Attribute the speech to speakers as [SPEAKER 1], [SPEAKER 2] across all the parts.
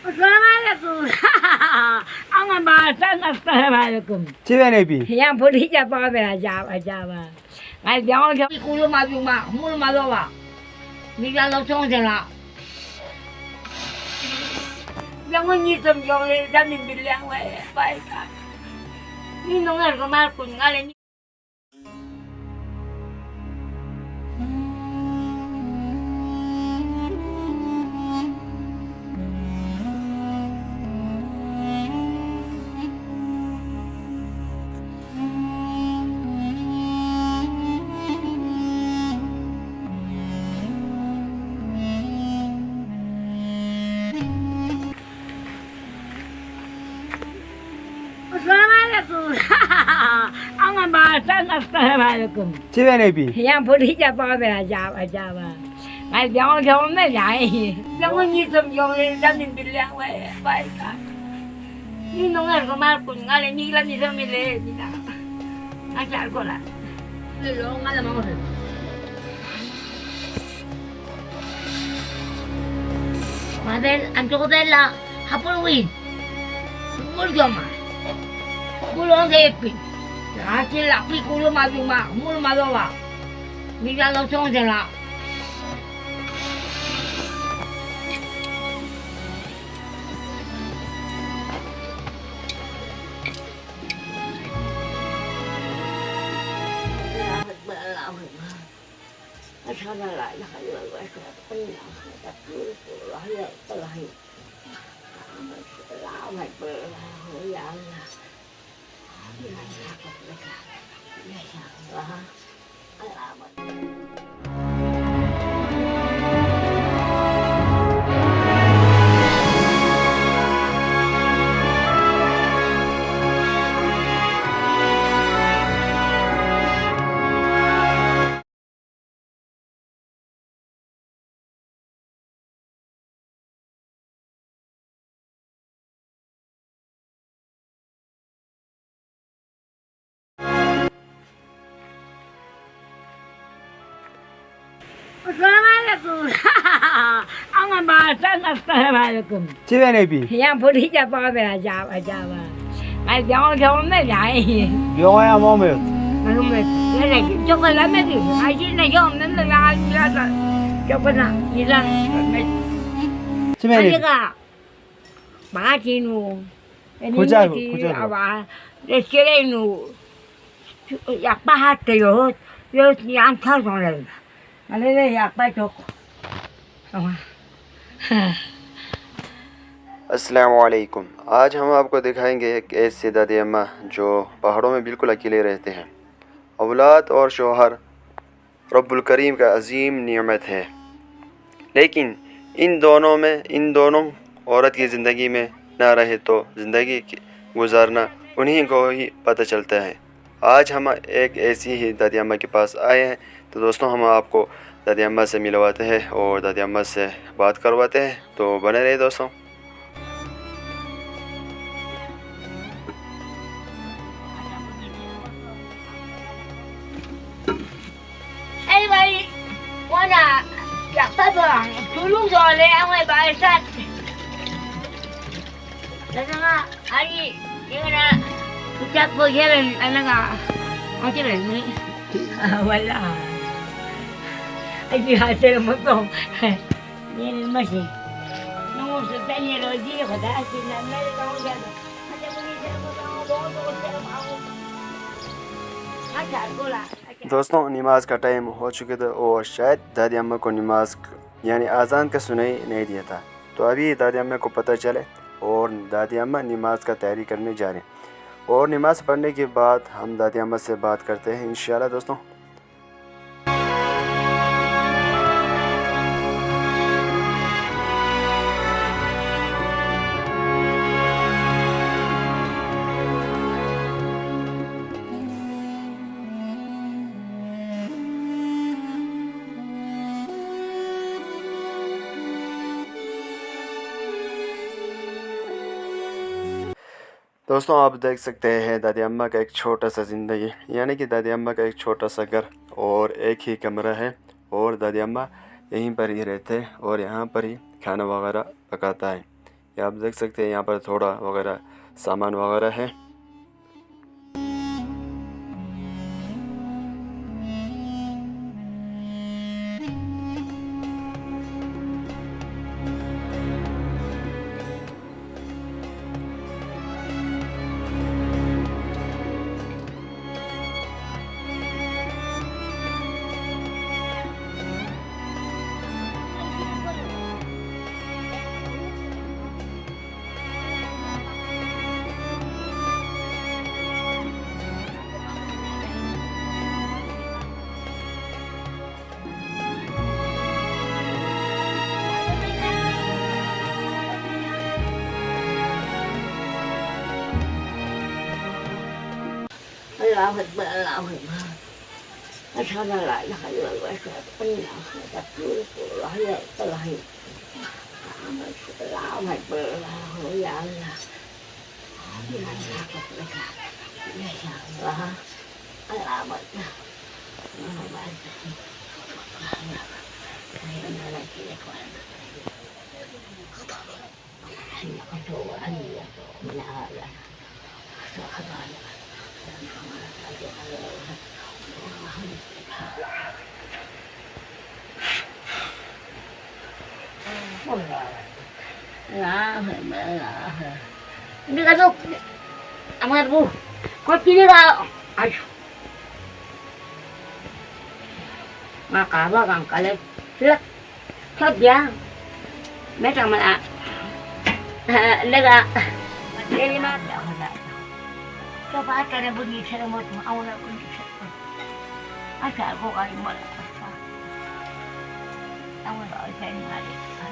[SPEAKER 1] Assalamualaikum. Ang bata assalamualaikum.
[SPEAKER 2] Chive nebi.
[SPEAKER 1] Yang putih jawab jawab. Ngai jangan jangan kulo maju mak, mulu malu mak. Ni kalau cong jela. Jangan nyitum jangan jangan bilang baik. Ni nongal kemal pun ngale ni. Assalamualaikum. Ang bata assalamualaikum.
[SPEAKER 2] Chive nebi.
[SPEAKER 1] Yang putih jawab jawab. Ngai jangan jangan mai. Jangan nyitum jangan jangan bilang baik. Ni nongal kemal pun ngale ni lah ni samile ni dah. Ajar ko lah. Lelo ngala mau. Madel anto della hapulwin. Mulgama. Bulong kepin. Hasil api kulo maju mak, mulu malu mak. Ni kalau cong jela. Assalamualaikum. Ang bata assalamualaikum.
[SPEAKER 2] Chive nebi.
[SPEAKER 1] Yang putih jawab jawab. Ngai jangan jangan mai.
[SPEAKER 2] Yoya momet.
[SPEAKER 1] Malum ni coba lama tu. Aji nak jom nanti nak ada. Coba nak hilang.
[SPEAKER 2] Chive nebi.
[SPEAKER 1] Aja Bahasinu.
[SPEAKER 2] Puja.
[SPEAKER 1] Apa? Reserenu. Yak bahas tu yo yang thal orang. अरे यार पाई तो
[SPEAKER 3] अस्सलामुअलैकुम। आज हम आपको दिखाएंगे एक ऐसी दादी अम्मा जो पहाड़ों में बिल्कुल अकेले रहते हैं। औलाद और शौहर रब्बुल करीम का अजीम नियमत है, लेकिन इन दोनों औरत की ज़िंदगी में ना रहे तो ज़िंदगी गुजारना उन्हीं को ही पता चलता है। आज हम एक ऐसी ही दादी अम्मा के पास आए हैं, तो दोस्तों हम आपको दादी अम्मा से मिलवाते हैं और दादी अम्मा से बात करवाते हैं, तो बने रहिए दोस्तों।
[SPEAKER 1] Hey bayi, mana yak tabang, tulung soalnya ang may barisan. Dasanga hari yung na ucap po kailan ano nga, ang kailan ni wala. Ay di hasil mo to. Yan masih. Nung sa tanya lo di ko dahil na meron ako dyan. Ada mo ni sa mo ako. Acha gola.
[SPEAKER 3] दोस्तों नमाज का टाइम हो चुके थे और शायद दादी अम्मा को नमाज यानी आज़ान का सुनाई नहीं दिया था, तो अभी दादी अम्मा को पता चले और दादी अम्मा नमाज का तैयारी करने जा रहे हैं। और नमाज पढ़ने के बाद हम दादी अम्मा से बात करते हैं इंशाल्लाह दोस्तों। दोस्तों आप देख सकते हैं दादी अम्मा का एक छोटा सा ज़िंदगी, यानी कि दादी अम्मा का एक छोटा सा घर और एक ही कमरा है और दादी अम्मा यहीं पर ही रहते हैं और यहाँ पर ही खाना वगैरह पकाता है। ये आप देख सकते हैं यहाँ पर थोड़ा वगैरह सामान वगैरह है।
[SPEAKER 1] الله أكبر الله أكبر أشهد أن لا إله إلا الله وأشهد أن محمدا رسول الله لا إله إلا الله الله أكبر الله يا الله يا الله أكبر يا الله الله أكبر Ini kan tuh, amat bu, kau pilih lah, ayo. Maka bang kalian lihat, kerja, macam mana? Lega, ini mana? Coba cara bunyi cara mau awal bunyi cara. Asal kau kali malah asal. Awal awal saya malah asal.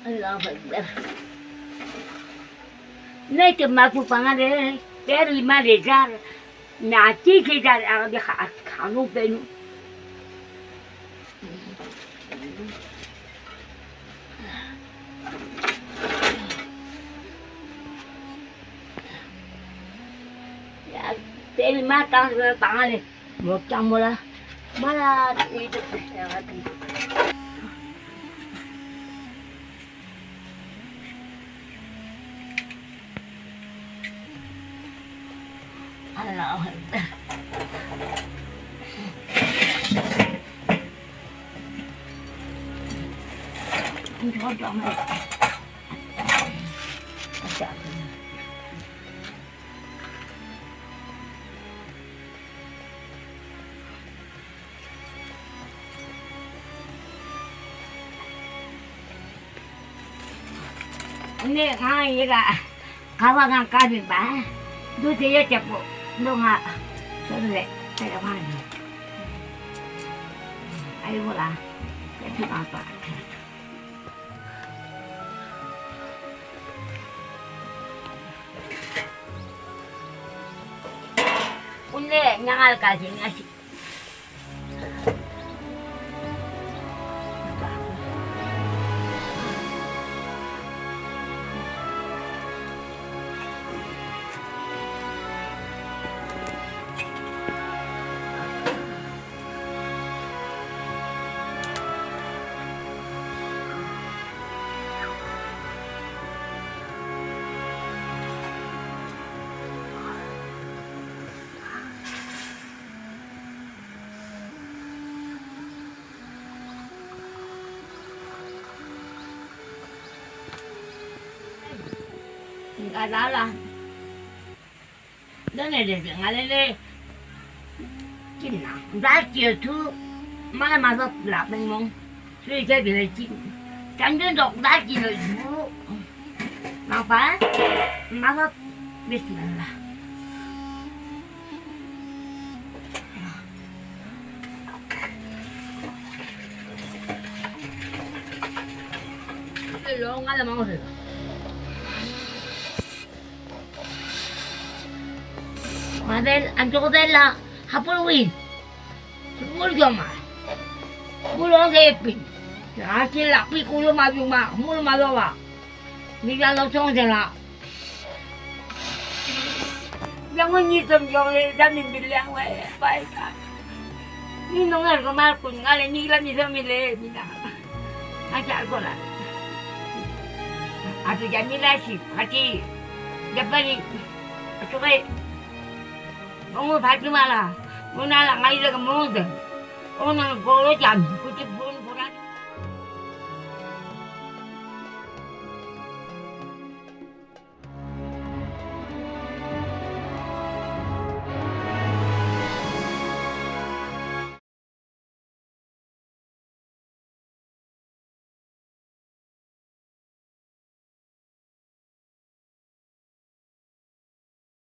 [SPEAKER 1] Allah Akbar. Này từ mà phụ phang đấy, bé đi mà để ra, nhà chi thì ra ở đây khảo nụ bên. Bé đi mà tăng này, 100 đô la, mà là đi được đi. Allah Akbar. Ini kodok nih. Ada. Ini kai juga. Kawan kami bah. Dulu dia cepuk. Đâu ngạ, sao lại chạy ra ngoài này? Ai vô là cái thứ an toàn. Ule nyangal kaji ngasih. Cái đó là đó này để dựng ở đây đây chín nào giá chiều thứ mà rất là bên mông suy chơi bị chín chẳng đến đọc giá chiều rồi mà phải mà rất biết là cái lỗ ngay là mong rồi. Madel, anjoko della Halloween. Mulu joma. Mulu ngepin. Hasil lapi kulo maju ma, mulu malawa. Ni kalau song jela. 영원히 좀 용해 잡는 빌량 왜 빠이까 니 농을 그 말고 나래 니라니 섬이래 미나 아직 알고라 아주 잔일하시 같이 옆발이 저게 너무 밟지 마라 문화랑 아이들가 뭐든 오늘 고로 잠 그치 분